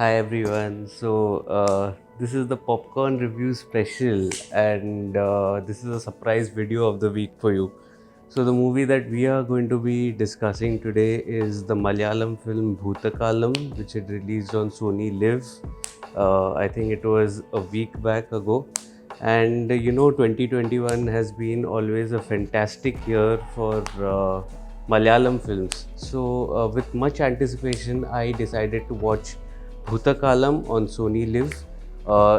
Hi everyone. This is the popcorn review special, and this is a surprise video of the week for you. So the movie that we are going to be discussing today is the Malayalam film Bhoothakalam, which had released on Sony Live. I think it was a week back ago. And 2021 has been always a fantastic year for Malayalam films. With much anticipation, I decided to watch Bhoothakalam on Sony Live.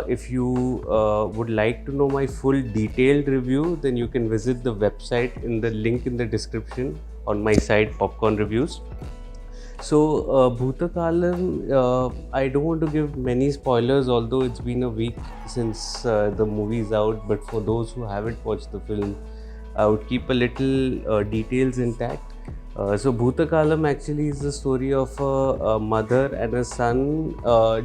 If you would like to know my full detailed review, then you can visit the website in the link in the description on my site, Popcorn Reviews. Bhoothakalam, I don't want to give many spoilers, although it's been a week since the movie is out. But for those who haven't watched the film, I would keep a little details intact. Bhoothakalam actually is the story of a mother and a son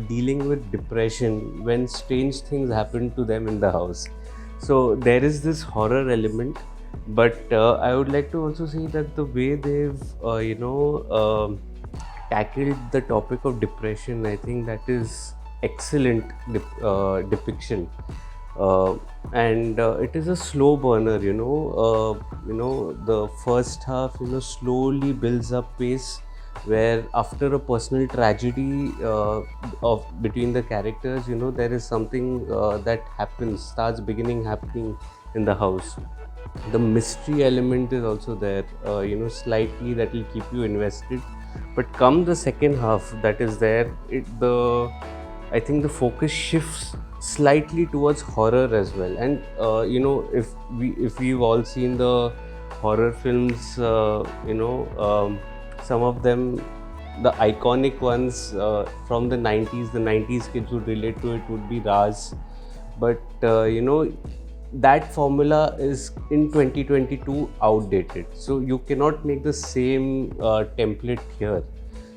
dealing with depression when strange things happen to them in the house. So there is this horror element, but I would like to also say that the way they've, tackled the topic of depression, I think that is excellent depiction. And it is a slow burner, the first half slowly builds up pace, where after a personal tragedy of between the characters, there is something that starts beginning happening in the house. The mystery element is also there, slightly, that will keep you invested. But come the second half that is there, I think the focus shifts slightly towards horror as well. And if we've all seen the horror films, some of them, the iconic ones from the 90s kids would relate to it, would be Raz. But that formula is in 2022 outdated, so you cannot make the same template here.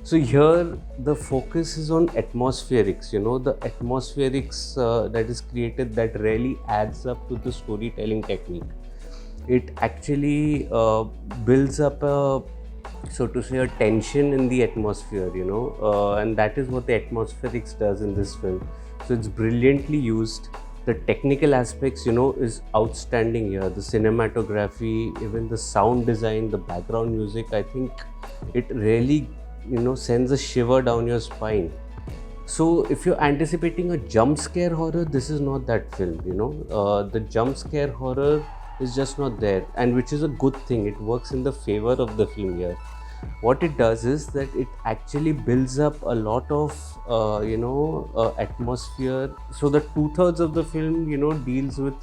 So here the focus is on atmospherics, the atmospherics that is created, that really adds up to the storytelling technique. It actually builds up a, so to say, a tension in the atmosphere, and that is what the atmospherics does in this film. So it's brilliantly used. The technical aspects, is outstanding here. The cinematography, even the sound design, the background music, I think it really, sends a shiver down your spine. So if you're anticipating a jump scare horror, this is not that film, the jump scare horror is just not there, and which is a good thing. It works in the favor of the film here. What it does is that it actually builds up a lot of atmosphere. So the 2/3 of the film deals with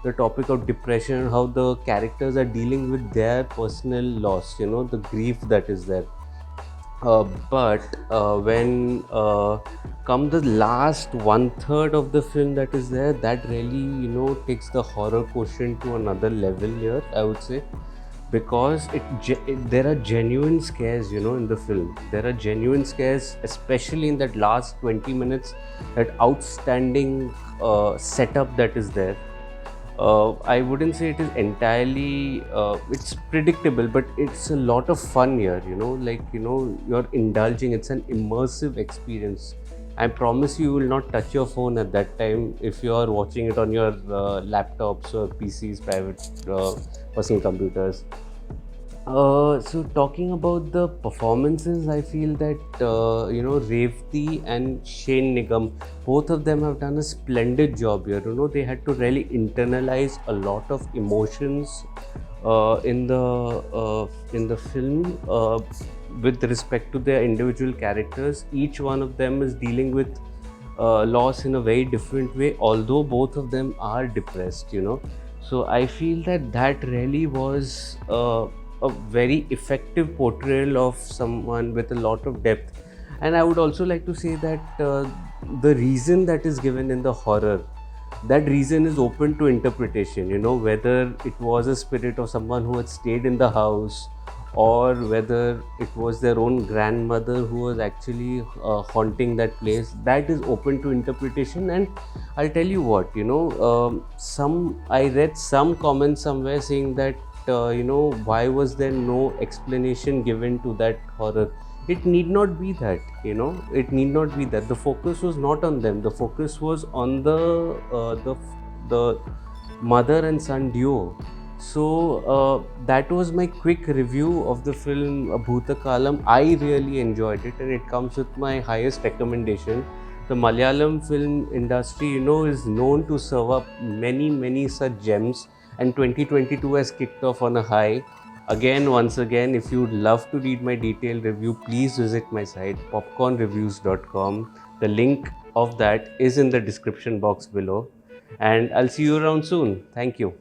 the topic of depression, how the characters are dealing with their personal loss, the grief that is there. But when come the last 1/3 of the film that is there, that really takes the horror quotient to another level here, I would say. Because there are genuine scares, in the film. There are genuine scares, especially in that last 20 minutes, that outstanding setup that is there. I wouldn't say it is entirely, it's predictable, but it's a lot of fun here, you're indulging. It's an immersive experience. I promise you will not touch your phone at that time if you are watching it on your laptops or PCs, private personal computers. So talking about the performances, I feel that Revathi and Nigam, both of them have done a splendid job here. They had to really internalize a lot of emotions in the film with respect to their individual characters. Each one of them is dealing with loss in a very different way, although both of them are depressed. So I feel that really was a very effective portrayal of someone with a lot of depth. And I would also like to say that the reason that is given in the horror, that reason is open to interpretation, whether it was a spirit of someone who had stayed in the house, or whether it was their own grandmother who was actually haunting that place. That is open to interpretation. And I'll tell you what, I read some comments somewhere saying that why was there no explanation given to that horror? it need not be that, it need not be that. The focus was not on them. The focus was on the mother and son duo. So that was my quick review of the film Bhoothakalam. I really enjoyed it, and it comes with my highest recommendation. The Malayalam film industry, is known to serve up many, many such gems, and 2022 has kicked off on a high. Again, once again, if you'd love to read my detailed review, please visit my site popcornreviews.com. The link of that is in the description box below, and I'll see you around soon. Thank you.